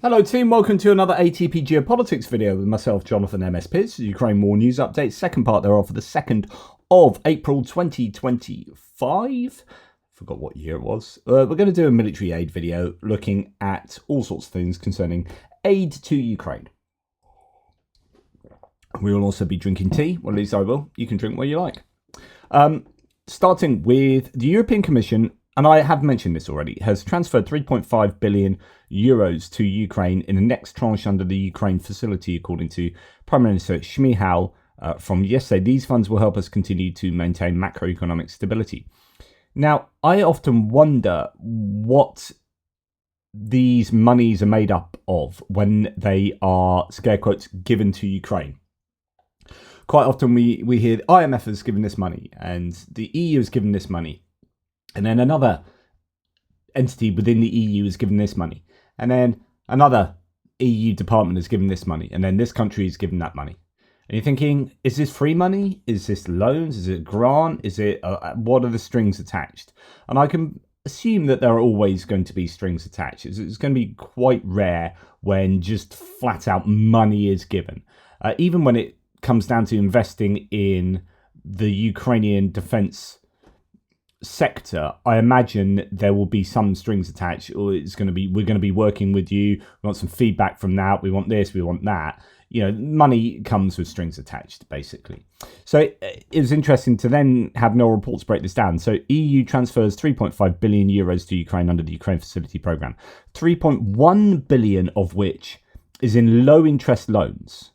Hello team, welcome to another ATP Geopolitics video with myself, Jonathan MS Piz, Ukraine War News Update, second part thereof for the 2nd of April 2025. Forgot what year it was. We're going to do a military aid video looking at all sorts of things concerning aid to Ukraine. We will also be drinking tea, well at least I will. You can drink where you like. Starting with the European Commission, and I have mentioned this already, has transferred 3.5 billion euros to Ukraine in the next tranche under the Ukraine facility, according to Prime Minister Shmyhal from yesterday. These funds will help us continue to maintain macroeconomic stability. Now, I often wonder what these monies are made up of when they are, scare quotes, given to Ukraine. Quite often we hear the IMF has given this money and the EU has given this money. And then another entity within the EU has given this money. And then another EU department has given this money. And then this country has given that money. And you're thinking, is this free money? Is this loans? Is it a grant? Is it what are the strings attached? And I can assume that there are always going to be strings attached. It's going to be quite rare when just flat out money is given. Even when it comes down to investing in the Ukrainian defense sector, I imagine there will be some strings attached, or it's going to be, we're going to be working with you, we want some feedback from that, we want this, we want that. You know, money comes with strings attached, basically. So it was interesting to then have no reports break this down. So EU transfers 3.5 billion euros to Ukraine under the Ukraine Facility Programme, 3.1 billion of which is in low interest loans.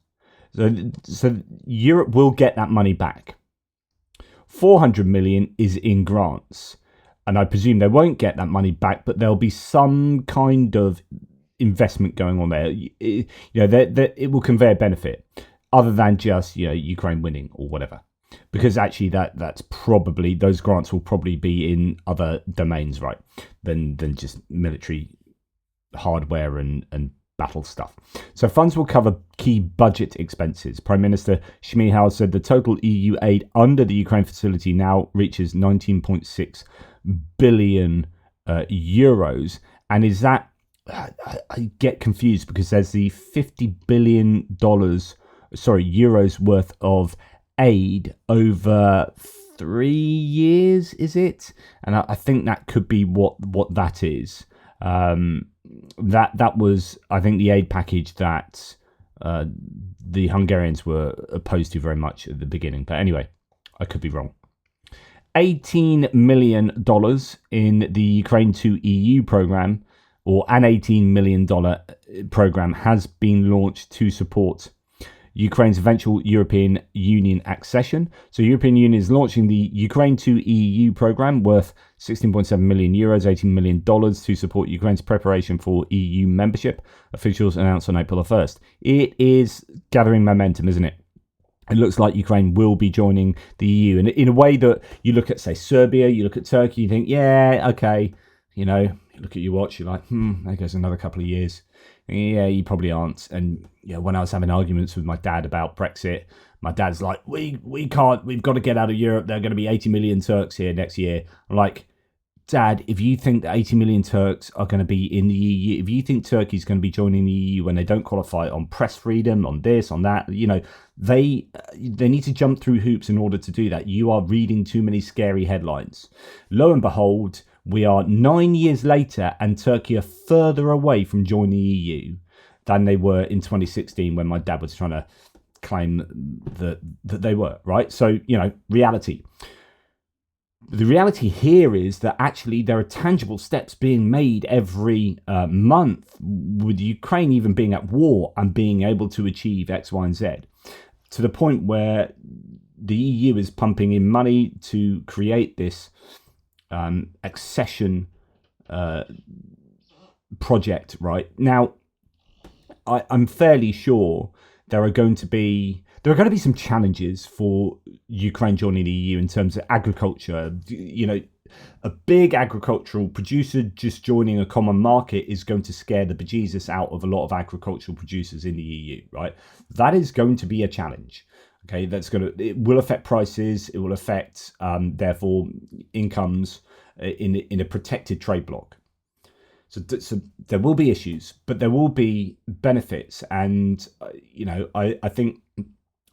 So Europe will get that money back. 400 million is in grants, and I presume they won't get that money back, but there'll be some kind of investment going on there. It will convey a benefit other than just Ukraine winning or whatever, because actually that's probably, those grants will probably be in other domains, right, than just military hardware and battle stuff. So funds will cover key budget expenses. Prime Minister Shmyhal said the total EU aid under the Ukraine facility now reaches 19.6 billion euros. And is that, I get confused because there's the $50 billion, euros worth of aid over 3 years, is it? And I think that could be what that is. That was, I think, the aid package that the Hungarians were opposed to very much at the beginning. But anyway, I could be wrong. $18 million in the Ukraine to EU program, or an $18 million program, has been launched to support Ukraine's eventual European Union accession. So European Union is launching the Ukraine to EU program worth 16.7 million euros, $18 million to support Ukraine's preparation for EU membership. Officials announced on April the 1st. It is gathering momentum, isn't it? It looks like Ukraine will be joining the EU. And in a way that you look at, say, Serbia, you look at Turkey, you think, yeah, okay. You look at your watch, you're like, there goes another couple of years. Yeah, you probably aren't. And when I was having arguments with my dad about Brexit, my dad's like, we can't, we've got to get out of Europe. There are going to be 80 million Turks here next year. I'm like, Dad, if you think that 80 million Turks are going to be in the EU, if you think Turkey's going to be joining the EU when they don't qualify on press freedom, on this, on that, they need to jump through hoops in order to do that. You are reading too many scary headlines. Lo and behold, we are 9 years later and Turkey are further away from joining the EU than they were in 2016 when my dad was trying to claim that they were, right? So, reality. The reality here is that actually there are tangible steps being made every month, with Ukraine even being at war and being able to achieve X, Y, and Z, to the point where the EU is pumping in money to create this accession project. Right now, I'm fairly sure there are going to be some challenges for Ukraine joining the EU in terms of agriculture. A big agricultural producer just joining a common market is going to scare the bejesus out of a lot of agricultural producers in the EU, right? That is going to be a challenge. Okay, it will affect prices. It will affect, therefore, incomes in a protected trade bloc. So there will be issues, but there will be benefits. And, I think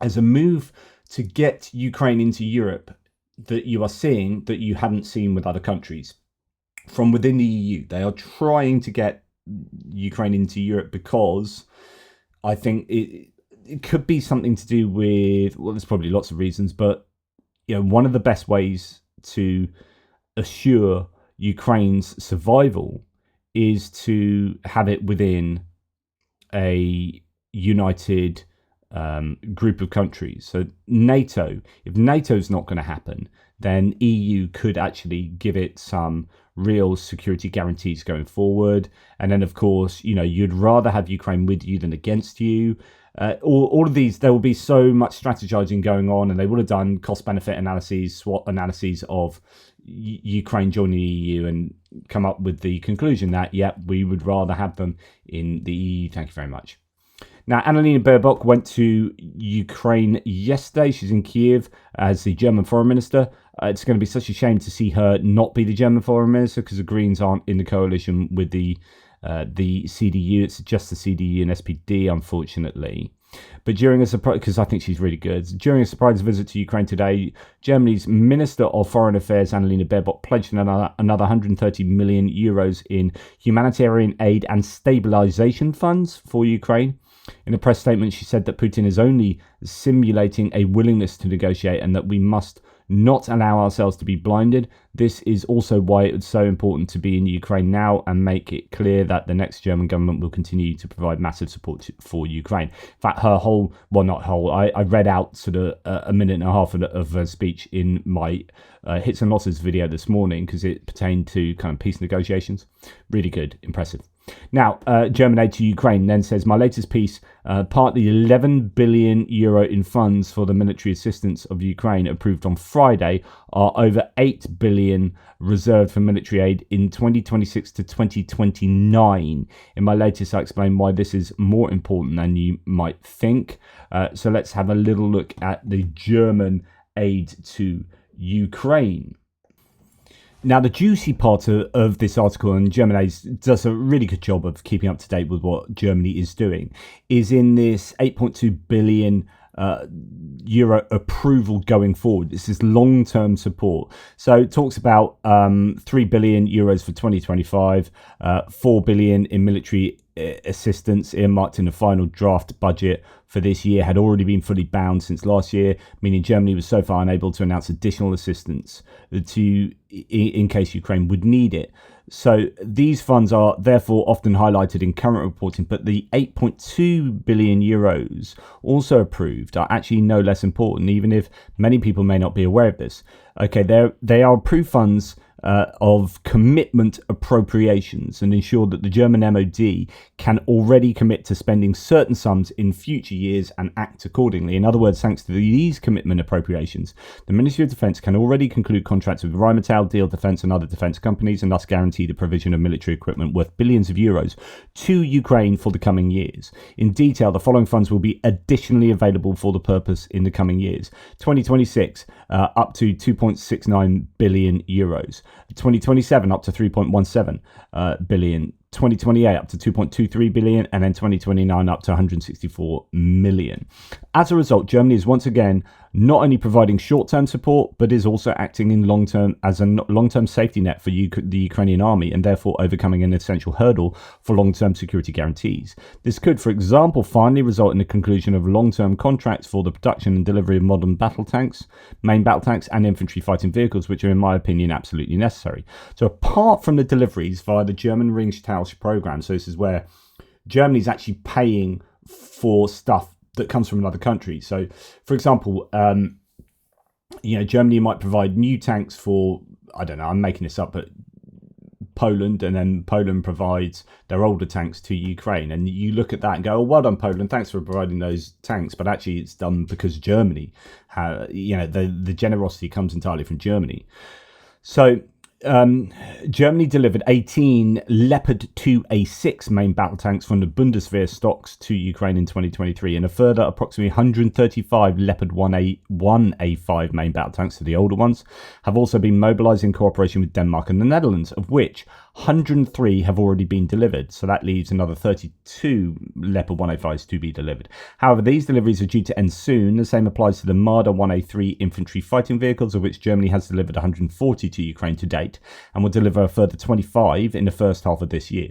as a move to get Ukraine into Europe, that you are seeing that you haven't seen with other countries from within the EU. They are trying to get Ukraine into Europe because I think it could be something to do with, well, there's probably lots of reasons, but one of the best ways to assure Ukraine's survival is to have it within a united group of countries. So NATO, if NATO's not going to happen, then EU could actually give it some real security guarantees going forward. And then, of course, you'd rather have Ukraine with you than against you. All of these, there will be so much strategizing going on, and they would have done cost-benefit analyses, SWOT analyses of Ukraine joining the EU, and come up with the conclusion that, we would rather have them in the EU. Thank you very much. Now, Annalena Baerbock went to Ukraine yesterday. She's in Kiev as the German foreign minister. It's going to be such a shame to see her not be the German foreign minister because the Greens aren't in the coalition with the CDU. It's just the CDU and SPD, unfortunately. But during a surprise, because I think she's really good, during a surprise visit to Ukraine today, Germany's Minister of Foreign Affairs, Annalena Baerbock, pledged another 130 million euros in humanitarian aid and stabilization funds for Ukraine. In a press statement, she said that Putin is only simulating a willingness to negotiate and that we must not allow ourselves to be blinded. This is also why it's so important to be in Ukraine now and make it clear that the next German government will continue to provide massive support for Ukraine. In fact, her whole, well, not whole, I read out sort of a minute and a half of her speech in my hits and losses video this morning because it pertained to kind of peace negotiations. Really good, impressive. Now, German aid to Ukraine then says, my latest piece, part the 11 billion euro in funds for the military assistance of Ukraine approved on Friday are over 8 billion reserved for military aid in 2026 to 2029. In my latest, I explain why this is more important than you might think. So let's have a little look at the German aid to Ukraine. Now, the juicy part of this article, and German aid does a really good job of keeping up to date with what Germany is doing, is in this 8.2 billion euro approval going forward. This is long-term support. So it talks about 3 billion euros for 2025, 4 billion in military assistance earmarked in the final draft budget for this year had already been fully bound since last year, meaning Germany was so far unable to announce additional assistance in case Ukraine would need it. So these funds are therefore often highlighted in current reporting, but the 8.2 billion euros also approved are actually no less important, even if many people may not be aware of this. Okay, they are approved funds of commitment appropriations and ensure that the German MOD can already commit to spending certain sums in future years and act accordingly. In other words, thanks to these commitment appropriations, the Ministry of Defence can already conclude contracts with Rheinmetall, Diehl Defence and other defence companies and thus guarantee the provision of military equipment worth billions of euros to Ukraine for the coming years. In detail, the following funds will be additionally available for the purpose in the coming years. 2026, up to 2.69 billion euros. 2027 up to 3.17 billion, 2028 up to 2.23 billion, and then 2029 up to 164 million. As a result, Germany is once again not only providing short-term support, but is also acting in as a long-term safety net for the Ukrainian army, and therefore overcoming an essential hurdle for long-term security guarantees. This could, for example, finally result in the conclusion of long-term contracts for the production and delivery of modern battle tanks, main battle tanks, and infantry fighting vehicles, which are, in my opinion, absolutely necessary. So apart from the deliveries via the German Ringtausch program, so this is where Germany is actually paying for stuff that comes from another country. So, for example, Germany might provide new tanks for, I don't know, I'm making this up, but Poland, and then Poland provides their older tanks to Ukraine. And you look at that and go, oh, well done, Poland, thanks for providing those tanks. But actually it's done because Germany, the generosity comes entirely from Germany. So Germany delivered 18 Leopard 2A6 main battle tanks from the Bundeswehr stocks to Ukraine in 2023, and a further approximately 135 Leopard 1A5 main battle tanks, to the older ones, have also been mobilized in cooperation with Denmark and the Netherlands, of which 103 have already been delivered, so that leaves another 32 Leopard 105s to be delivered. However, these deliveries are due to end soon. The same applies to the Marder 103 infantry fighting vehicles, of which Germany has delivered 140 to Ukraine to date, and will deliver a further 25 in the first half of this year.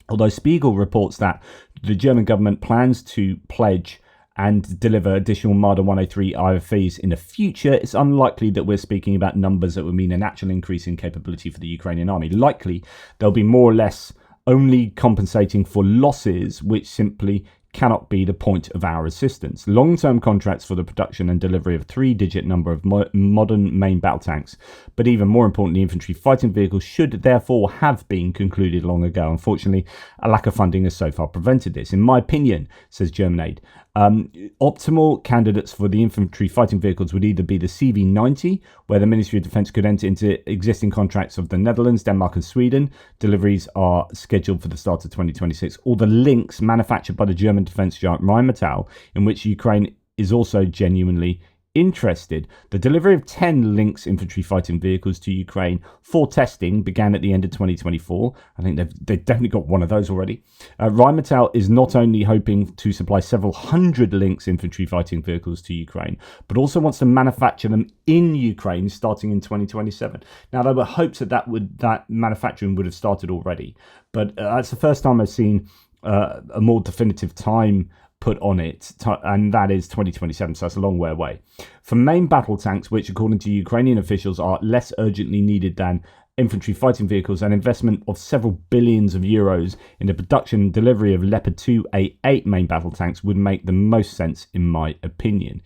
Although Spiegel reports that the German government plans to pledge and deliver additional Marder 103 IFVs in the future, it's unlikely that we're speaking about numbers that would mean an actual increase in capability for the Ukrainian army. Likely, they'll be more or less only compensating for losses, which simply cannot be the point of our assistance. Long-term contracts for the production and delivery of 3-digit number of modern main battle tanks, but even more importantly, infantry fighting vehicles, should therefore have been concluded long ago. Unfortunately, a lack of funding has so far prevented this. In my opinion, says German aid, optimal candidates for the infantry fighting vehicles would either be the CV90, where the Ministry of Defence could enter into existing contracts of the Netherlands, Denmark and Sweden. Deliveries are scheduled for the start of 2026, or the Lynx manufactured by the German defence giant Rheinmetall, in which Ukraine is also genuinely interested. The delivery of 10 Lynx infantry fighting vehicles to Ukraine for testing began at the end of 2024. I think they've definitely got one of those already. Rheinmetall is not only hoping to supply several hundred Lynx infantry fighting vehicles to Ukraine, but also wants to manufacture them in Ukraine starting in 2027. Now, there were hopes that manufacturing would have started already, but that's the first time I've seen a more definitive time put on it, and that is 2027, so that's a long way away. For main battle tanks, which according to Ukrainian officials are less urgently needed than infantry fighting vehicles, an investment of several billions of euros in the production and delivery of Leopard 2A8 main battle tanks would make the most sense, in my opinion.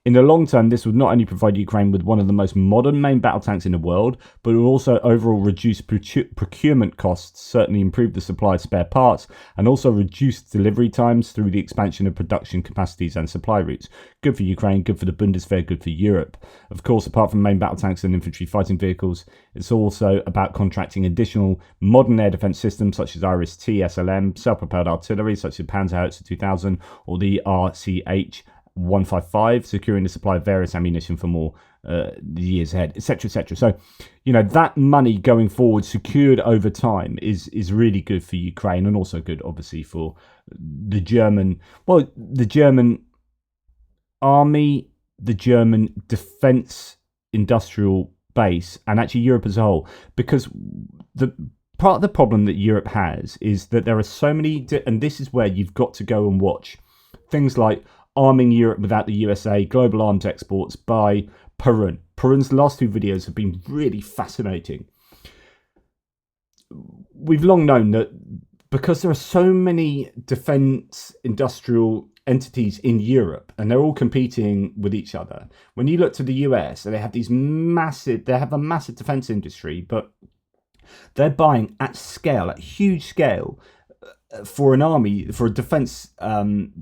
In the long term, this would not only provide Ukraine with one of the most modern main battle tanks in the world, but it would also overall reduce procurement costs, certainly improve the supply of spare parts, and also reduce delivery times through the expansion of production capacities and supply routes. Good for Ukraine, good for the Bundeswehr, good for Europe. Of course, apart from main battle tanks and infantry fighting vehicles, it's also about contracting additional modern air defence systems such as IRIS-T, SLM, self-propelled artillery such as Panzerhaubitze 2000 or the RCH 155, securing the supply of various ammunition for more years ahead, etc., etc. So, that money going forward, secured over time, is really good for Ukraine, and also good, obviously, for the German army, the German defence industrial base, and actually Europe as a whole. Because the part of the problem that Europe has is that there are so many, and this is where you've got to go and watch things like Arming Europe Without the USA, Global Arms Exports by Perun. Perun's last 2 videos have been really fascinating. We've long known that because there are so many defence industrial entities in Europe and they're all competing with each other, when you look to the US, they have a massive defence industry, but they're buying at scale, at huge scale, for an army, for a defence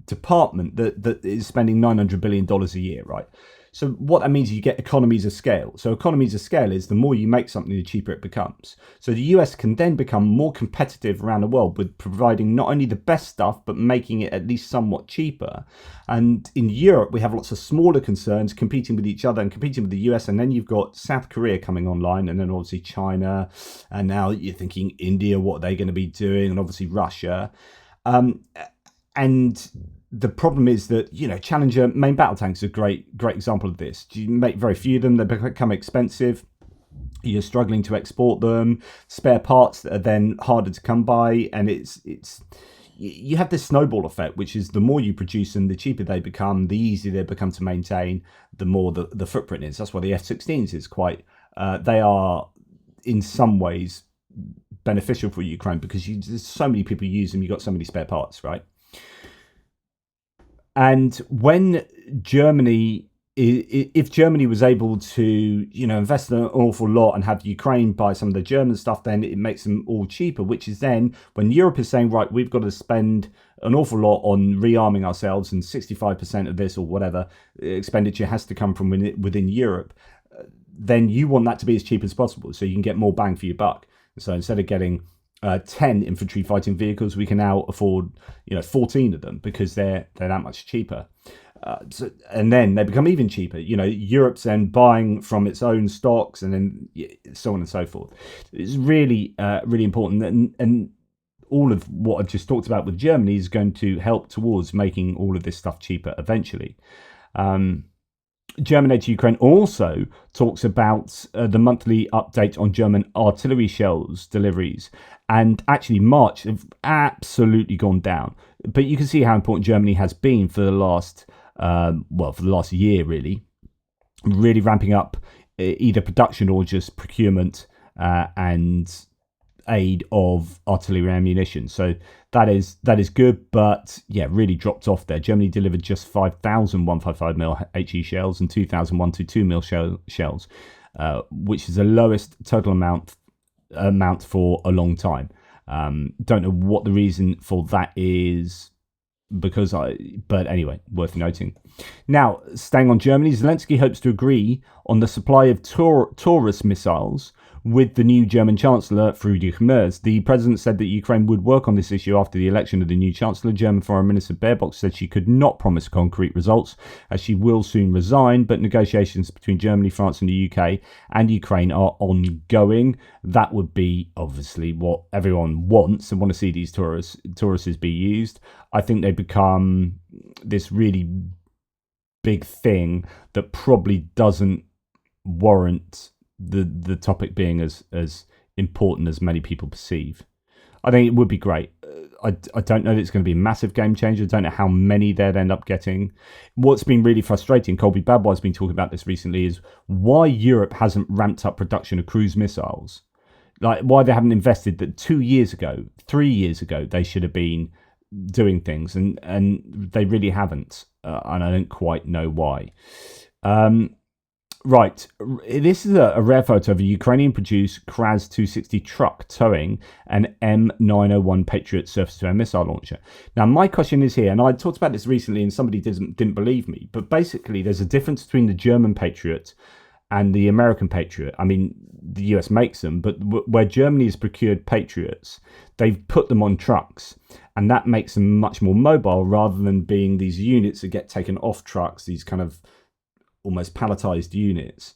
department that is spending $900 billion a year, right? So what that means is you get economies of scale. So economies of scale is the more you make something, the cheaper it becomes. So the US can then become more competitive around the world with providing not only the best stuff, but making it at least somewhat cheaper. And in Europe, we have lots of smaller concerns competing with each other and competing with the US. And then you've got South Korea coming online, and then obviously China. And now you're thinking India, what are they going to be doing? And obviously Russia. And the problem is that, Challenger main battle tanks is a great example of this. You make very few of them, they become expensive. You're struggling to export them. Spare parts that are then harder to come by, and you have this snowball effect, which is the more you produce them, the cheaper they become, the easier they become to maintain, the more the footprint is. That's why the F-16s is quite. They are in some ways beneficial for Ukraine because there's so many people use them. You've got so many spare parts, right? And when Germany, if Germany was able to, invest in an awful lot and have Ukraine buy some of the German stuff, then it makes them all cheaper, which is then when Europe is saying, right, we've got to spend an awful lot on rearming ourselves and 65% of this or whatever expenditure has to come from within Europe, then you want that to be as cheap as possible so you can get more bang for your buck. So instead of getting 10 infantry fighting vehicles, we can now afford 14 of them because they're that much cheaper. And then they become even cheaper. Europe's then buying from its own stocks, and then so on and so forth. It's really, really important. And all of what I've just talked about with Germany is going to help towards making all of this stuff cheaper eventually. German aid to Ukraine also talks about the monthly update on German artillery shells deliveries. And actually, March have absolutely gone down. But you can see how important Germany has been for the last, for the last year, really ramping up either production or just procurement and aid of artillery ammunition. So that is good, but really dropped off there. Germany delivered just 5,000 155mm HE shells and 2,000 122mm shells, which is the lowest total amount for a long time. Don't know what the reason for that is, but anyway, worth noting. Now, staying on Germany, Zelensky hopes to agree on the supply of Taurus missiles with the new German Chancellor, Friedrich Merz. The president said that Ukraine would work on this issue after the election of the new Chancellor. German Foreign Minister Baerbock said she could not promise concrete results, as she will soon resign, but negotiations between Germany, France and the UK and Ukraine are ongoing. That would be obviously what everyone wants and want to see these Tauruses be used. I think they become this really big thing that probably doesn't warrant the topic being as important as many people perceive. I think it would be great. I don't know that it's going to be a massive game changer. I don't know how many they'd end up getting. What's been really frustrating, Colby Badwire's been talking about this recently, is why Europe hasn't ramped up production of cruise missiles. Like, why they haven't invested that 2 years ago, 3 years ago, they should have been doing things, and they really haven't. And I don't quite know why. Right, this is a rare photo of a Ukrainian-produced Kraz 260 truck towing an M901 Patriot surface-to-air missile launcher. Now, my question is here, and I talked about this recently and somebody didn't believe me, but basically there's a difference between the German Patriot and the American Patriot. I mean, the US makes them, but where Germany has procured Patriots, they've put them on trucks, and that makes them much more mobile rather than being these units that get taken off trucks, these kind of almost palletized units.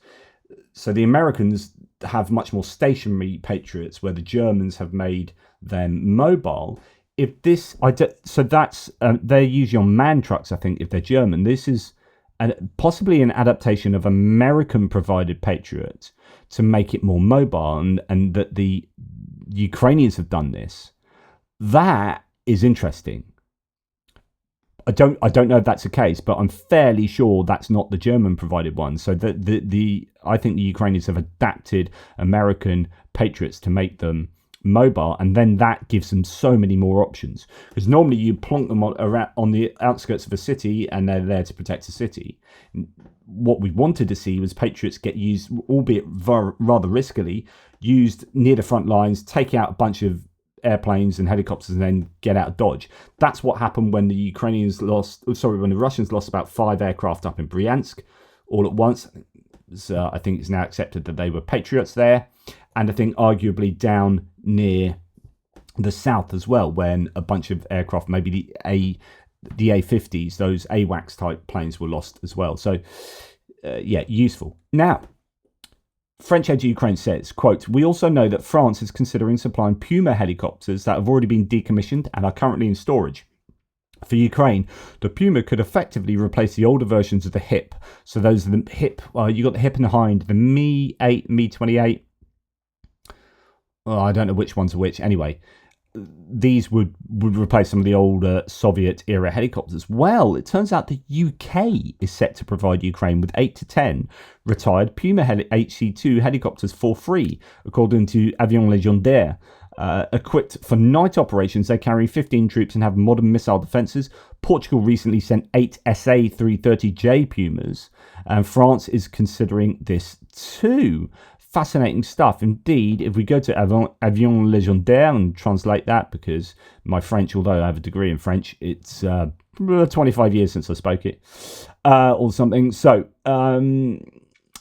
So the Americans have much more stationary Patriots, where the Germans have made them mobile. So that's they're usually on man trucks, I think, if they're German. This is possibly an adaptation of American provided Patriots to make it more mobile, and that the Ukrainians have done this. That is interesting. I don't know if that's the case, but I'm fairly sure that's not the German provided one. So I think the Ukrainians have adapted American Patriots to make them mobile, and then that gives them so many more options. Because normally you plonk them on the outskirts of a city, and they're there to protect a city. What we wanted to see was Patriots get used, albeit rather riskily, used near the front lines, take out a bunch of airplanes and helicopters, and then get out of Dodge. That's what happened when the when the Russians lost about 5 aircraft up in Bryansk all at once. So I think it's now accepted that they were Patriots there, and I think arguably down near the south as well, when a bunch of aircraft, maybe the A-50s, those AWACS type planes, were lost as well. So useful. Now, French aid to Ukraine says, quote, "We also know that France is considering supplying Puma helicopters that have already been decommissioned and are currently in storage. For Ukraine, the Puma could effectively replace the older versions of the HIP." So those are the HIP, you got the HIP and the Hind, the Me-8, Me-28. Oh, I don't know which ones are which. Anyway, these would replace some of the older Soviet-era helicopters. Well, it turns out the UK is set to provide Ukraine with 8 to 10 retired Puma HC-2 helicopters for free, according to Avions Légendaires. Equipped for night operations, they carry 15 troops and have modern missile defences. Portugal recently sent 8 SA-330J Pumas, and France is considering this too. Fascinating stuff indeed. If we go to Avions Légendaires and translate that, because my French, although I have a degree in French, it's 25 years since I spoke it, or something. So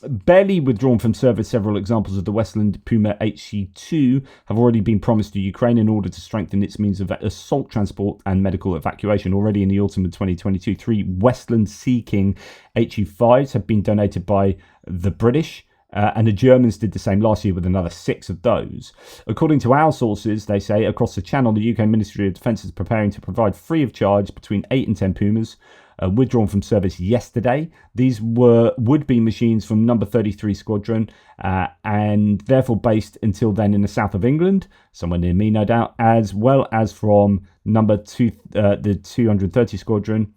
Barely withdrawn from service, several examples of the Westland Puma HC2 have already been promised to Ukraine in order to strengthen its means of assault transport and medical evacuation. Already in the autumn of 2022, 3 Westland Sea King HU5s have been donated by the British. And the Germans did the same last year with another 6 of those. According to our sources, they say across the channel, the UK Ministry of Defence is preparing to provide free of charge between 8 and 10 Pumas, withdrawn from service yesterday. These would-be machines from number 33 Squadron, and therefore based until then in the south of England, somewhere near me, no doubt, as well as from number 2, the 230 Squadron,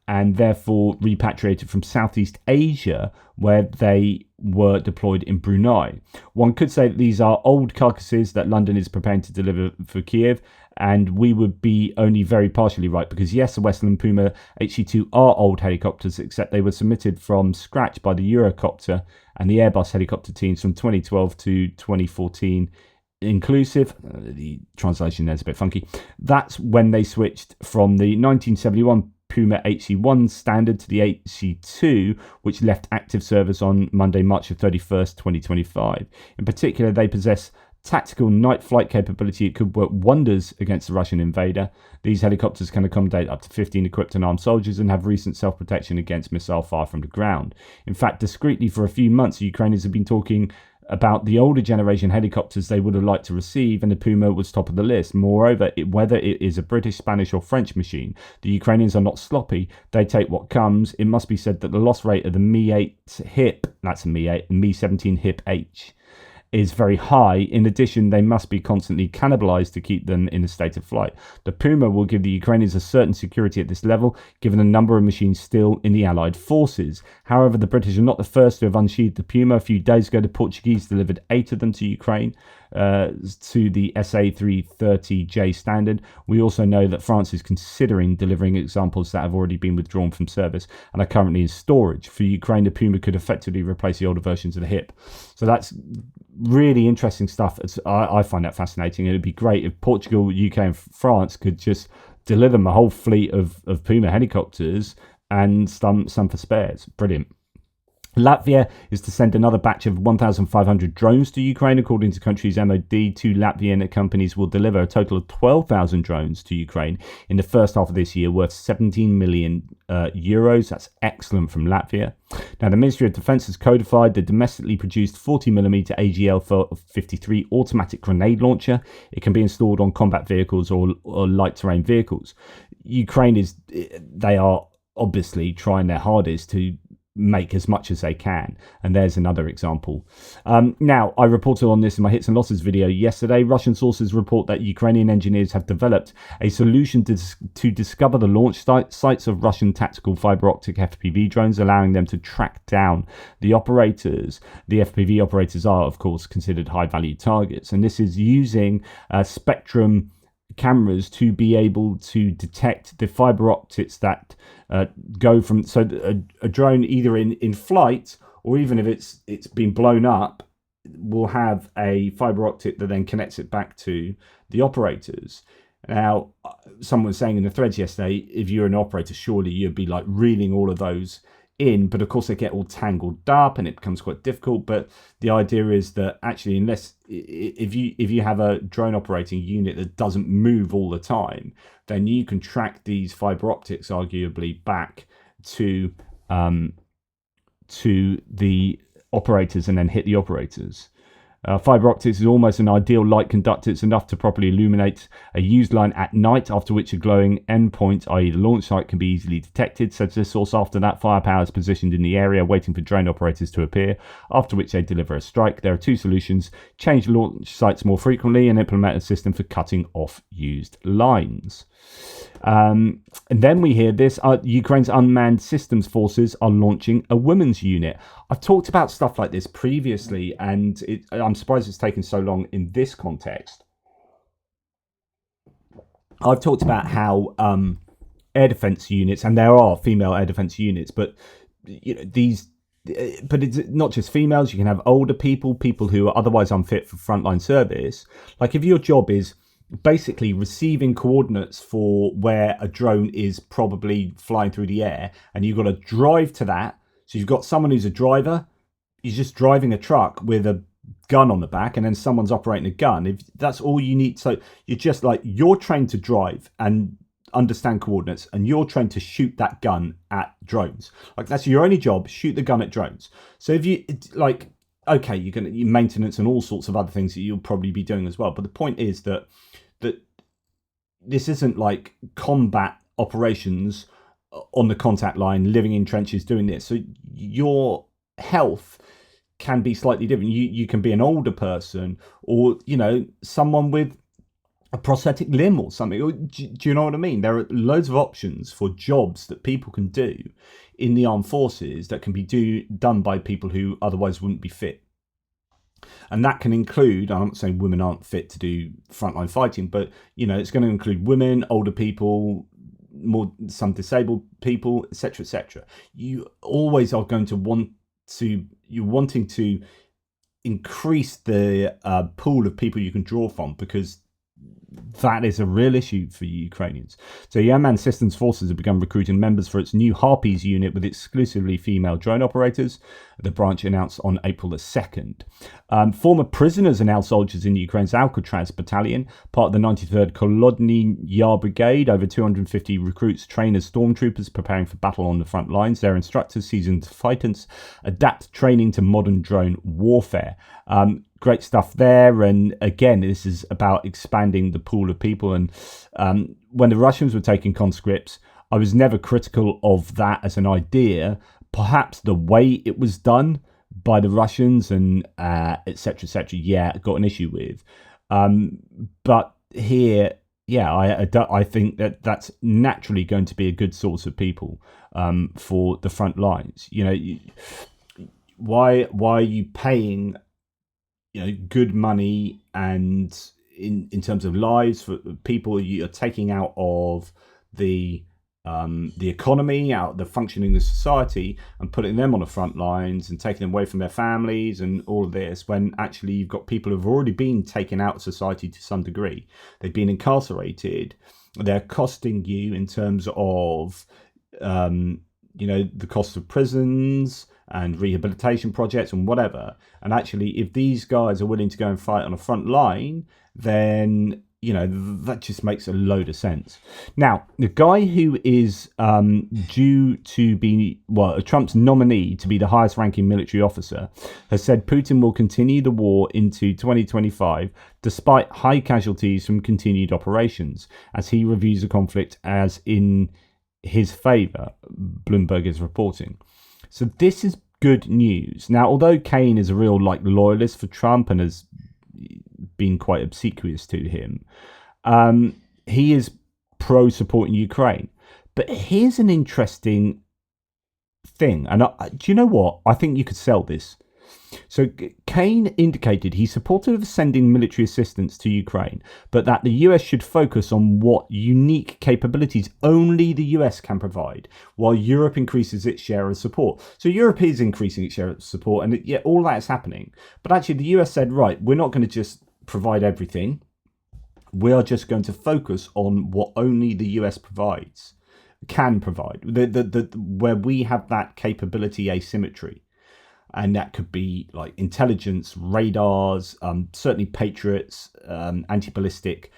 and therefore repatriated from Southeast Asia, where they were deployed in Brunei. One could say that these are old carcasses that London is preparing to deliver for Kiev, and we would be only very partially right, because yes, the Westland Puma HC2 are old helicopters, except they were submitted from scratch by the Eurocopter and the Airbus helicopter teams from 2012 to 2014 inclusive. The translation there's a bit funky. That's when they switched from the 1971 Puma HC1 standard to the HC2, which left active service on Monday, March 31st, 2025. In particular, they possess tactical night flight capability. It could work wonders against the Russian invader. These helicopters can accommodate up to 15 equipped and armed soldiers and have recent self-protection against missile fire from the ground. In fact, discreetly for a few months, the Ukrainians have been talking about the older generation helicopters they would have liked to receive, and the Puma was top of the list. Moreover, whether it is a British, Spanish or French machine, the Ukrainians are not sloppy. They take what comes. It must be said that the loss rate of the Mi-8 HIP, that's a Mi-8, Mi-17 HIP H, is very high. In addition, they must be constantly cannibalized to keep them in a state of flight. The Puma will give the Ukrainians a certain security at this level, given the number of machines still in the Allied forces. However, the British are not the first to have unsheathed the Puma. A few days ago, the Portuguese delivered 8 of them to Ukraine, to the SA-330J standard. We also know that France is considering delivering examples that have already been withdrawn from service and are currently in storage. For Ukraine, the Puma could effectively replace the older versions of the HIP. So that's really interesting stuff. I find that fascinating. It would be great if Portugal, UK and France could just deliver them a whole fleet of Puma helicopters and some for spares. Brilliant. Latvia is to send another batch of 1,500 drones to Ukraine. According to country's MOD, 2 Latvian companies will deliver a total of 12,000 drones to Ukraine in the first half of this year, worth 17 million euros. That's excellent from Latvia. Now, the Ministry of Defence has codified the domestically produced 40mm AGL-53 automatic grenade launcher. It can be installed on combat vehicles or light terrain vehicles. Ukraine they are obviously trying their hardest to make as much as they can, and there's another example. Now, I reported on this in my hits and losses video yesterday. Russian sources report that Ukrainian engineers have developed a solution to discover the launch sites of Russian tactical fiber optic FPV drones, allowing them to track down the operators. The FPV operators are, of course, considered high value targets, and this is using spectrum cameras to be able to detect the fiber optics that go from a drone either in flight, or even if it's been blown up, will have a fiber optic that then connects it back to the operators. Now, someone was saying in the threads yesterday, if you're an operator, surely you'd be like reeling all of those in, but of course they get all tangled up and it becomes quite difficult. But the idea is that actually, unless if you have a drone operating unit that doesn't move all the time, then you can track these fiber optics arguably back to the operators and then hit the operators. Fiber optics is almost an ideal light conductor. It's enough to properly illuminate a used line at night, after which a glowing endpoint, i.e. the launch site, can be easily detected. So to this source, after that, firepower is positioned in the area waiting for drone operators to appear, after which they deliver a strike. There are 2 solutions: change launch sites more frequently and implement a system for cutting off used lines. And then we hear this: Ukraine's unmanned systems forces are launching a women's unit. I've talked about stuff like this previously, and I'm surprised it's taken so long in this context. I've talked about how air defense units, and there are female air defense units, but but it's not just females. You can have older people who are otherwise unfit for frontline service. Like if your job is basically receiving coordinates for where a drone is probably flying through the air, and you've got to drive to that. So you've got someone who's a driver, you're just driving a truck with a gun on the back and then someone's operating a gun. If that's all you need, so you're just like, you're trained to drive and understand coordinates, and you're trained to shoot that gun at drones. Like, that's your only job, shoot the gun at drones. So if you like, okay, you're going to maintenance and all sorts of other things that you'll probably be doing as well. But the point is that this isn't like combat operations on the contact line, living in trenches, doing this. So your health can be slightly different. You can be an older person, or, you know, someone with a prosthetic limb or something. Do you know what I mean? There are loads of options for jobs that people can do in the armed forces that can be done by people who otherwise wouldn't be fit. And that can include, I'm not saying women aren't fit to do frontline fighting, but, you know, it's going to include women, older people, some disabled people, etc., etc. You always are going to you're wanting to increase the pool of people you can draw from, because that is a real issue for Ukrainians. So Yemen Systems Forces have begun recruiting members for its new Harpies unit with exclusively female drone operators. The branch announced on April the 2nd. Former prisoners are now soldiers in Ukraine's Alcatraz battalion, part of the 93rd Kolodny Yar Brigade. Over 250 recruits train as stormtroopers preparing for battle on the front lines. Their instructors, seasoned fighters, adapt training to modern drone warfare. Great stuff there. And again, this is about expanding the pool of people. And when the Russians were taking conscripts, I was never critical of that as an idea. Perhaps the way it was done by the Russians and etc., yeah, got an issue with. But here, yeah, I think that's naturally going to be a good source of people for the front lines. You know, why are you paying, you know, good money and in terms of lives for people you're taking out of the economy, out the functioning of society, and putting them on the front lines and taking them away from their families and all of this, when actually you've got people who've already been taken out of society to some degree. They've been incarcerated. They're costing you in terms of, you know, the cost of prisons and rehabilitation projects and whatever. And actually, if these guys are willing to go and fight on the front line, then, you know, that just makes a load of sense. Now, the guy who is due to be, well, Trump's nominee to be the highest ranking military officer, has said Putin will continue the war into 2025 despite high casualties from continued operations, as he reviews the conflict as in his favor, Bloomberg is reporting. So this is good news. Now, although Kane is a real loyalist for Trump and has been quite obsequious to him, he is pro supporting Ukraine. But here's an interesting thing, and do you know what? I think you could sell this. So Kane indicated he supported sending military assistance to Ukraine, but that the US should focus on what unique capabilities only the US can provide, while Europe increases its share of support. So Europe is increasing its share of support, and yeah, all that is happening. But actually the US said, right, we're not going to just provide everything. We are just going to focus on what only the US can provide, where we have that capability asymmetry. And that could be like intelligence, radars, certainly Patriots, anti-ballistic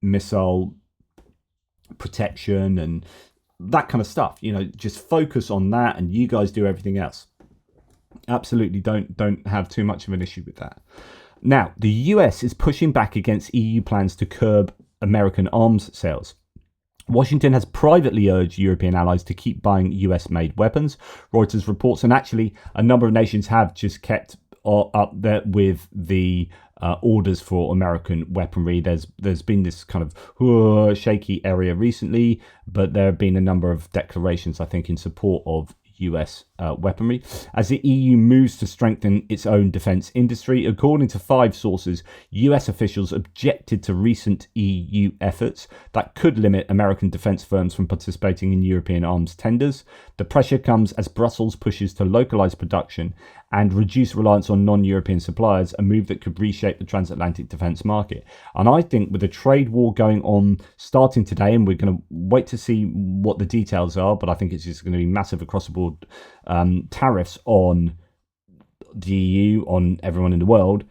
missile protection and that kind of stuff. You know, just focus on that and you guys do everything else. Absolutely don't have too much of an issue with that. Now, the US is pushing back against EU plans to curb American arms sales. Washington has privately urged European allies to keep buying US-made weapons, Reuters reports, and actually a number of nations have just kept up there with the orders for American weaponry. There's been this kind of shaky area recently, but there have been a number of declarations, I think, in support of US weaponry. As the EU moves to strengthen its own defence industry, according to 5 sources, US officials objected to recent EU efforts that could limit American defence firms from participating in European arms tenders. The pressure comes as Brussels pushes to localise production and reduce reliance on non-European suppliers, a move that could reshape the transatlantic defence market. And I think with the trade war going on starting today, and we're going to wait to see what the details are, but I think it's just going to be massive across the board tariffs on the EU, on everyone in the world,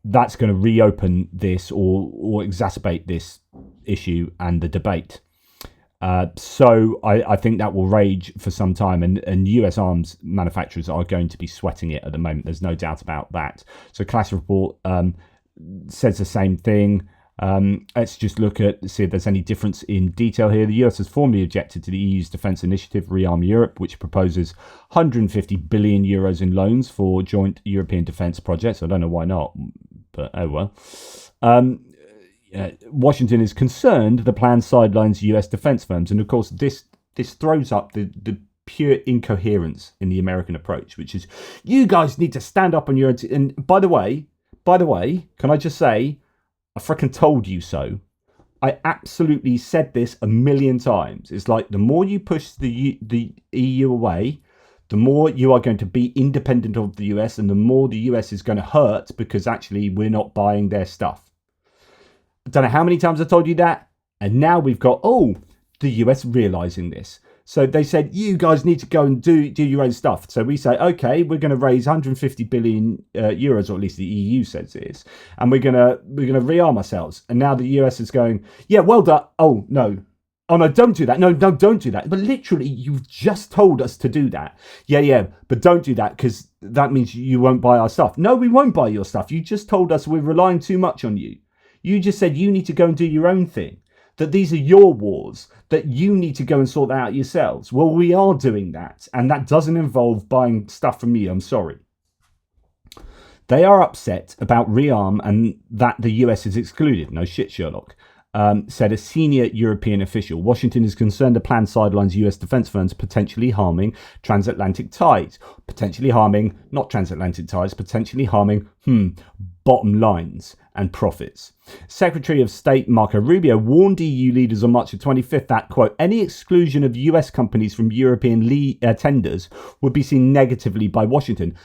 that's going to reopen this or exacerbate this issue and the debate. So I think that will rage for some time, and US arms manufacturers are going to be sweating it at the moment. There's no doubt about that. So Class Report says the same thing. Let's just see if there's any difference in detail here. The US has formally objected to the EU's defence initiative, Rearm Europe, which proposes 150 billion euros in loans for joint European defence projects. I don't know why not, but oh well. Washington is concerned the plan sidelines US defence firms, and of course this throws up the pure incoherence in the American approach, which is, you guys need to stand up on your own. And by the way, can I just say, I freaking told you so. I absolutely said this a million times. It's like, the more you push the EU away, the more you are going to be independent of the US, and the more the US is going to hurt because actually we're not buying their stuff. I don't know how many times I told you that, and now we've got the US realizing this. So they said, you guys need to go and do your own stuff. So we say, okay, we're going to raise 150 billion euros, or at least the EU says it is, and we're going to rearm ourselves. And now the US is going, yeah, well done. Oh no, don't do that. No, don't do that. But literally, you've just told us to do that. Yeah, but don't do that, because that means you won't buy our stuff. No, we won't buy your stuff. You just told us we're relying too much on you. You just said you need to go and do your own thing, that these are your wars, that you need to go and sort that out yourselves. Well, we are doing that, and that doesn't involve buying stuff from you. I'm sorry. They are upset about rearm and that the US is excluded. No shit, Sherlock. Said a senior European official. Washington is concerned the plan sidelines US defence firms, potentially harming transatlantic ties. Potentially harming, not transatlantic ties, potentially harming, bottom lines and profits. Secretary of State Marco Rubio warned EU leaders on March the 25th that, quote, any exclusion of US companies from European tenders would be seen negatively by Washington.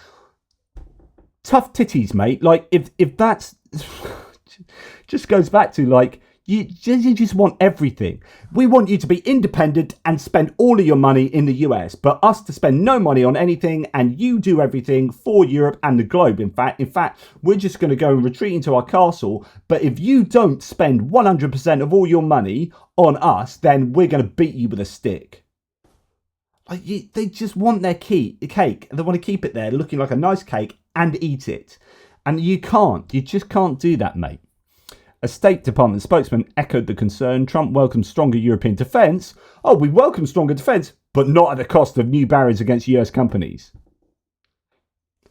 Tough titties, mate. Like, if that's... just goes back to, like, you just want everything. We want you to be independent and spend all of your money in the US, but us to spend no money on anything, and you do everything for Europe and the globe. In fact, we're just going to go and retreat into our castle. But if you don't spend 100% of all your money on us, then we're going to beat you with a stick. Like, they just want their cake. They want to keep it there looking like a nice cake and eat it. And you can't. You just can't do that, mate. A State Department spokesman echoed the concern. Trump welcomes stronger European defence. Oh, we welcome stronger defence, but not at the cost of new barriers against US companies.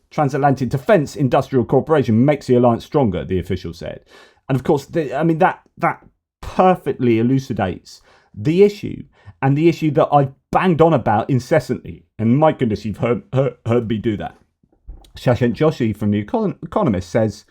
Transatlantic Defence Industrial Corporation makes the alliance stronger, the official said. And of course, that perfectly elucidates the issue, and the issue that I've banged on about incessantly. And my goodness, you've heard me do that. Shashant Joshi from The Economist says,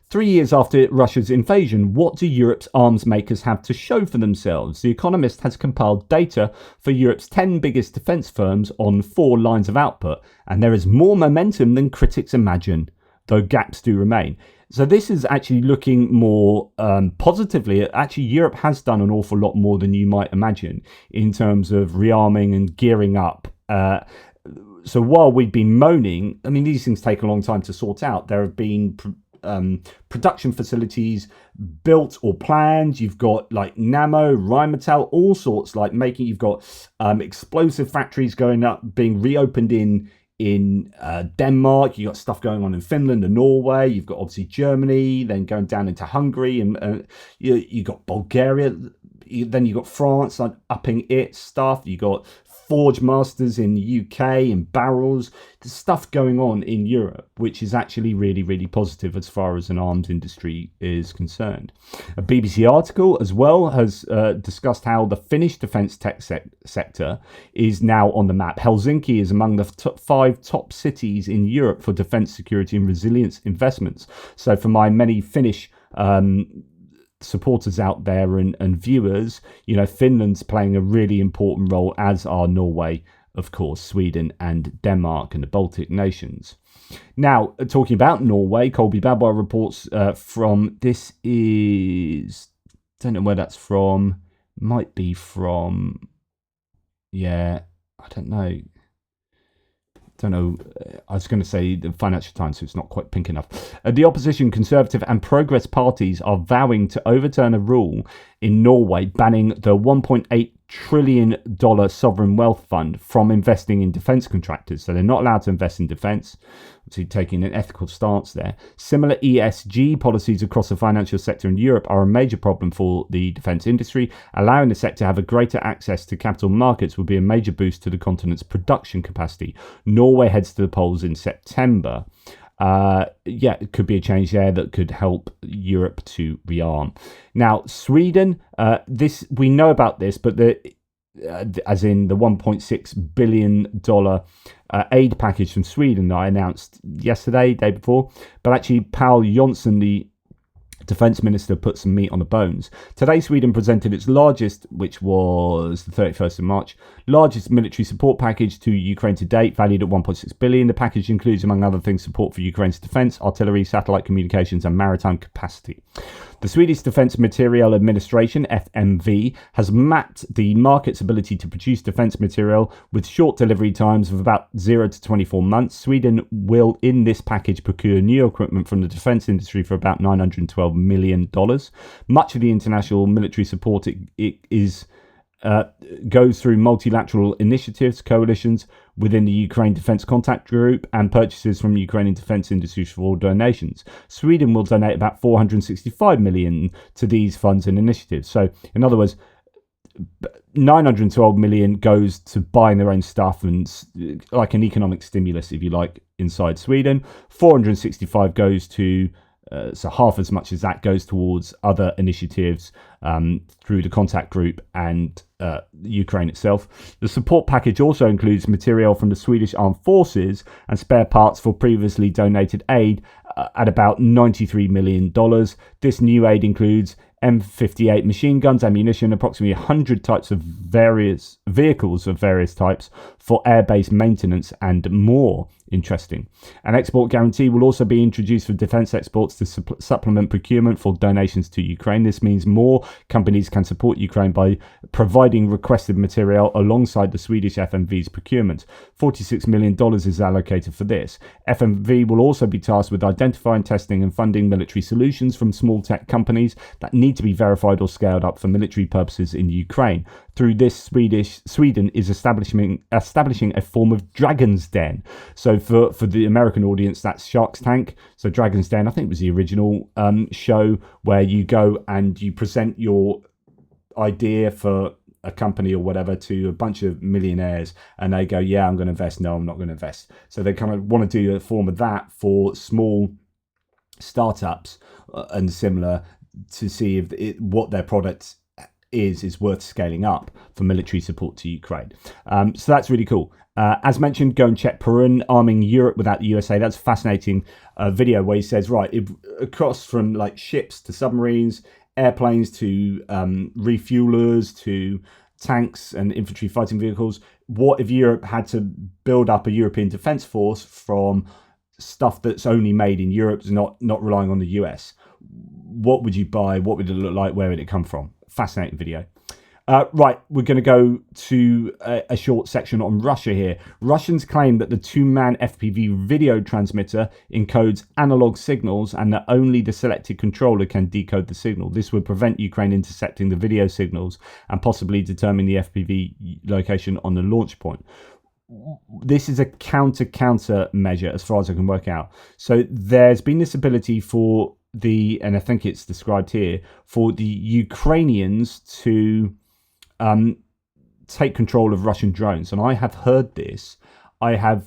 3 years after Russia's invasion, what do Europe's arms makers have to show for themselves? The Economist has compiled data for Europe's 10 biggest defence firms on 4 lines of output, and there is more momentum than critics imagine, though gaps do remain. So this is actually looking more positively. Actually, Europe has done an awful lot more than you might imagine in terms of rearming and gearing up. So while we've been moaning, I mean, these things take a long time to sort out. There have been production facilities built or planned. You've got like Nammo, Rheinmetall, all sorts, like making. You've got explosive factories going up, being reopened in Denmark. You've got stuff going on in Finland and Norway. You've got obviously Germany, then going down into Hungary, and you got Bulgaria. Then you got France, like upping its stuff. You got Forge Masters in the UK and barrels. There's stuff going on in Europe, which is actually really, really positive as far as an arms industry is concerned. A BBC article as well has discussed how the Finnish defence tech sector is now on the map. Helsinki is among the 5 top cities in Europe for defence, security and resilience investments. So for my many Finnish supporters out there and viewers, you know, Finland's playing a really important role, as are Norway, of course, Sweden and Denmark and the Baltic nations. Now, talking about Norway, Colby Babwa reports from, this is, don't know where that's from, might be from, yeah, I don't know. I was going to say the Financial Times, so it's not quite pink enough. The opposition Conservative and Progress parties are vowing to overturn a rule in Norway banning the $1.8 trillion sovereign wealth fund from investing in defence contractors. So they're not allowed to invest in defence, obviously taking an ethical stance there. Similar ESG policies across the financial sector in Europe are a major problem for the defence industry. Allowing the sector to have a greater access to capital markets would be a major boost to the continent's production capacity. Norway heads to the polls in September. It could be a change there that could help Europe to rearm. Now, Sweden, this we know about this, but as in the $1.6 billion aid package from Sweden that I announced yesterday, day before, but actually Paul Jonsson, the Defence Minister, put some meat on the bones. Today, Sweden presented its largest, which was the 31st of March, largest military support package to Ukraine to date, valued at $1.6 billion. The package includes, among other things, support for Ukraine's defence, artillery, satellite communications and maritime capacity. The Swedish Defence Materiel Administration, FMV, has mapped the market's ability to produce defence material with short delivery times of about 0 to 24 months. Sweden will, in this package, procure new equipment from the defence industry for about $912 million. Much of the international military support goes through multilateral initiatives, coalitions within the Ukraine Defence Contact Group and purchases from Ukrainian defence industries for donations. Sweden will donate about $465 million to these funds and initiatives. So, in other words, $912 million goes to buying their own stuff and like an economic stimulus, if you like, inside Sweden. 465 goes to so half as much as that goes towards other initiatives through the contact group and Ukraine itself. The support package also includes material from the Swedish Armed Forces and spare parts for previously donated aid at about $93 million. This new aid includes M58 machine guns, ammunition, approximately 100 types of various vehicles of various types for air-based maintenance and more. Interesting. An export guarantee will also be introduced for defence exports to supplement procurement for donations to Ukraine. This means more companies can support Ukraine by providing requested material alongside the Swedish FMV's procurement. $46 million is allocated for this. FMV will also be tasked with identifying, testing and funding military solutions from small tech companies that need to be verified or scaled up for military purposes in Ukraine. Through this, Sweden is establishing a form of Dragon's Den. So for the American audience, that's Shark's Tank. So Dragon's Den, I think, was the original show where you go and you present your idea for a company or whatever to a bunch of millionaires and they go, yeah, I'm going to invest. No, I'm not going to invest. So they kind of want to do a form of that for small startups and similar to see if what their product is worth scaling up for military support to Ukraine. So that's really cool. As mentioned, go and check Perun arming Europe without the USA. That's a fascinating video where he says, right, across from like ships to submarines, airplanes to refuelers to tanks and infantry fighting vehicles. What if Europe had to build up a European defence force from stuff that's only made in Europe, not relying on the US? What would you buy? What would it look like? Where would it come from? Fascinating video. Right, we're going to go to a short section on Russia here. Russians claim that the two-man FPV video transmitter encodes analog signals and that only the selected controller can decode the signal. This would prevent Ukraine intercepting the video signals and possibly determine the FPV location on the launch point. This is a counter measure as far as I can work out. So there's been this ability for and I think it's described here, for the Ukrainians to take control of Russian drones. And I have heard this. I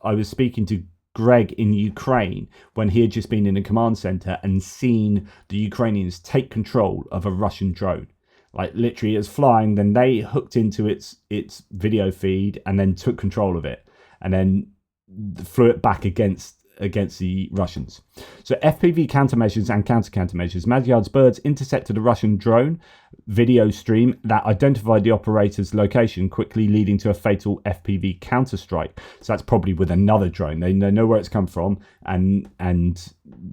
was speaking to Greg in Ukraine when he had just been in a command center and seen the Ukrainians take control of a Russian drone. Like literally it's flying, then they hooked into its video feed and then took control of it and then flew it back against the Russians. So FPV countermeasures and countermeasures. Magyar's birds intercepted a Russian drone video stream that identified the operator's location, quickly leading to a fatal FPV counterstrike. So that's probably with another drone. They know where it's come from and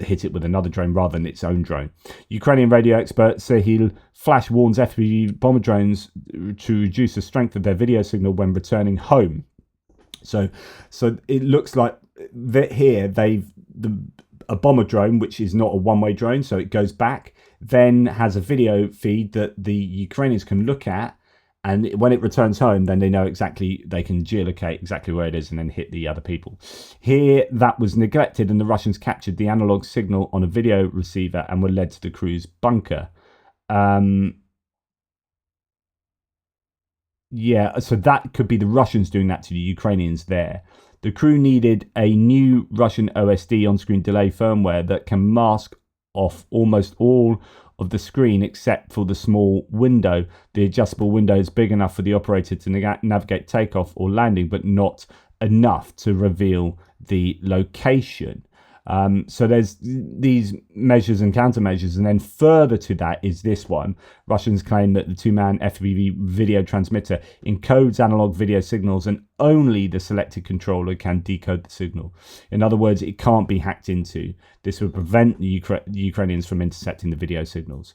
hit it with another drone rather than its own drone. Ukrainian radio expert Sahil Flash warns FPV bomber drones to reduce the strength of their video signal when returning home. So it looks like that here a bomber drone, which is not a one-way drone, so it goes back, then has a video feed that the Ukrainians can look at, and when it returns home, then they know exactly, they can geolocate exactly where it is and then hit the other people. Here, that was neglected, and the Russians captured the analog signal on a video receiver and were led to the crew's bunker. Yeah, so that could be the Russians doing that to the Ukrainians there. The crew needed a new Russian OSD on-screen delay firmware that can mask off almost all of the screen except for the small window. The adjustable window is big enough for the operator to navigate takeoff or landing, but not enough to reveal the location. So there's these measures and countermeasures, and then further to that is this one. Russians claim that the two-man FPV video transmitter encodes analog video signals, and only the selected controller can decode the signal. In other words, it can't be hacked into. This would prevent the Ukrainians from intercepting the video signals.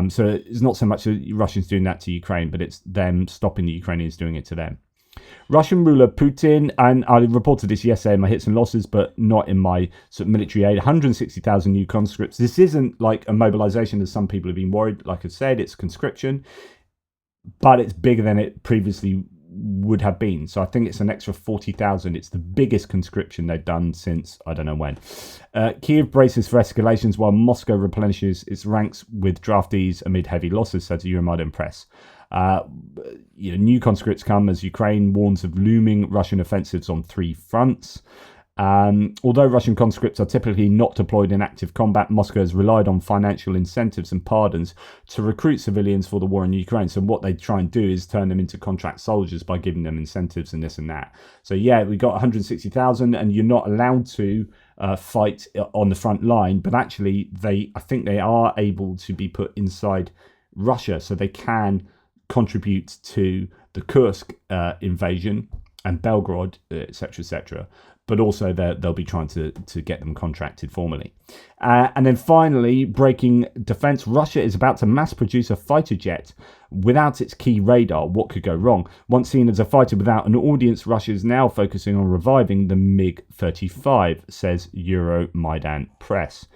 So it's not so much the Russians doing that to Ukraine, but it's them stopping the Ukrainians doing it to them. Russian ruler Putin, and I reported this yesterday in my hits and losses, but not in my sort of military aid, 160,000 new conscripts. This isn't like a mobilization as some people have been worried. Like I said, it's conscription, but it's bigger than it previously would have been. So I think it's an extra 40,000. It's the biggest conscription they've done since I don't know when. Kiev braces for escalations while Moscow replenishes its ranks with draftees amid heavy losses, said the Euromaidan press. New conscripts come as Ukraine warns of looming Russian offensives on 3 fronts. Although Russian conscripts are typically not deployed in active combat, Moscow has relied on financial incentives and pardons to recruit civilians for the war in Ukraine. So what they try and do is turn them into contract soldiers by giving them incentives and this and that. So yeah, we got 160,000, and you're not allowed to fight on the front line, but actually I think they are able to be put inside Russia, so they can contribute to the Kursk invasion and Belgorod, etc., etc. But also they'll be trying to get them contracted formally. And then finally, breaking defense, Russia is about to mass produce a fighter jet without its key radar. What could go wrong? Once seen as a fighter without an audience, Russia is now focusing on reviving the MiG-35, says Euromaidan press.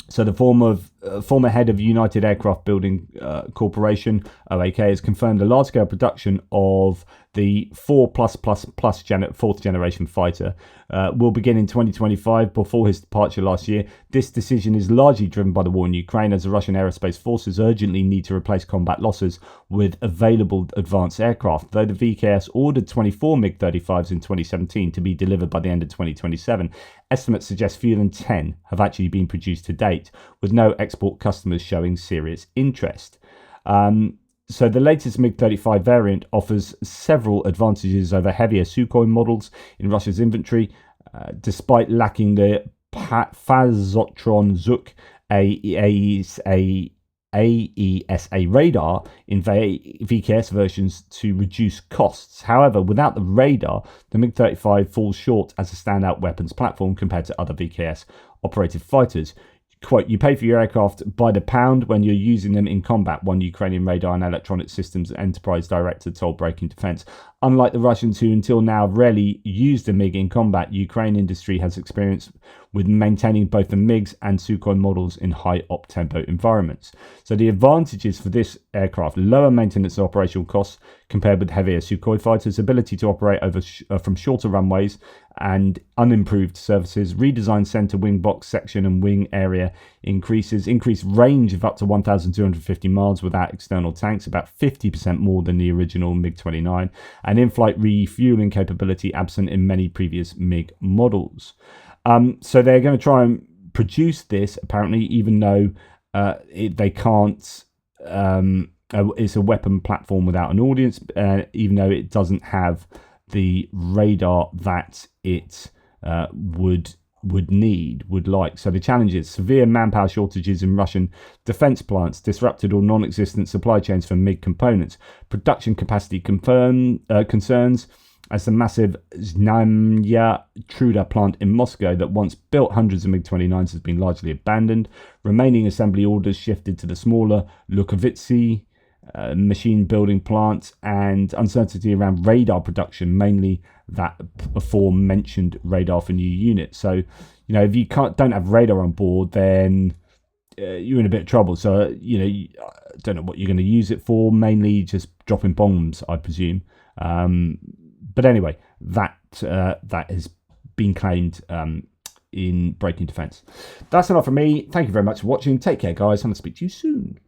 So the former head of United Aircraft Building Corporation, OAK, has confirmed a large-scale production of the 4+++ fourth-generation fighter will begin in 2025 before his departure last year. This decision is largely driven by the war in Ukraine, as the Russian aerospace forces urgently need to replace combat losses with available advanced aircraft. Though the VKS ordered 24 MiG-35s in 2017 to be delivered by the end of 2027, estimates suggest fewer than 10 have actually been produced to date, with no export customers showing serious interest. So the latest MiG-35 variant offers several advantages over heavier Sukhoi models in Russia's inventory, despite lacking the Fazotron Zuk AESA radar in VKS versions to reduce costs. However, without the radar, the MiG-35 falls short as a standout weapons platform compared to other VKS-operated fighters. Quote, you pay for your aircraft by the pound when you're using them in combat, one Ukrainian radar and electronic systems enterprise director told Breaking Defense. Unlike the Russians, who until now rarely used a MiG in combat, Ukraine industry has experience with maintaining both the MiGs and Sukhoi models in high op-tempo environments. So the advantages for this aircraft: lower maintenance and operational costs compared with heavier Sukhoi fighters, ability to operate from shorter runways and unimproved surfaces, redesigned center wing box section and wing area increased range of up to 1,250 miles without external tanks, about 50% more than the original MiG-29, and in-flight refueling capability absent in many previous MiG models. So they're going to try and produce this, apparently, even though they can't. It's a weapon platform without an audience, even though it doesn't have the radar that it would would like. So the challenges: severe manpower shortages in Russian defense plants, disrupted or non-existent supply chains for MiG components, production capacity concerns, as the massive Znamya Truda plant in Moscow that once built hundreds of MiG-29s has been largely abandoned. Remaining assembly orders shifted to the smaller Lukovitsi machine building plant, and uncertainty around radar production, mainly that aforementioned radar for new units. So, if you don't have radar on board, then you're in a bit of trouble. So, I don't know what you're going to use it for, mainly just dropping bombs, I presume. But anyway, that has been claimed in Breaking Defense. That's enough from me. Thank you very much for watching. Take care, guys, and I'll speak to you soon.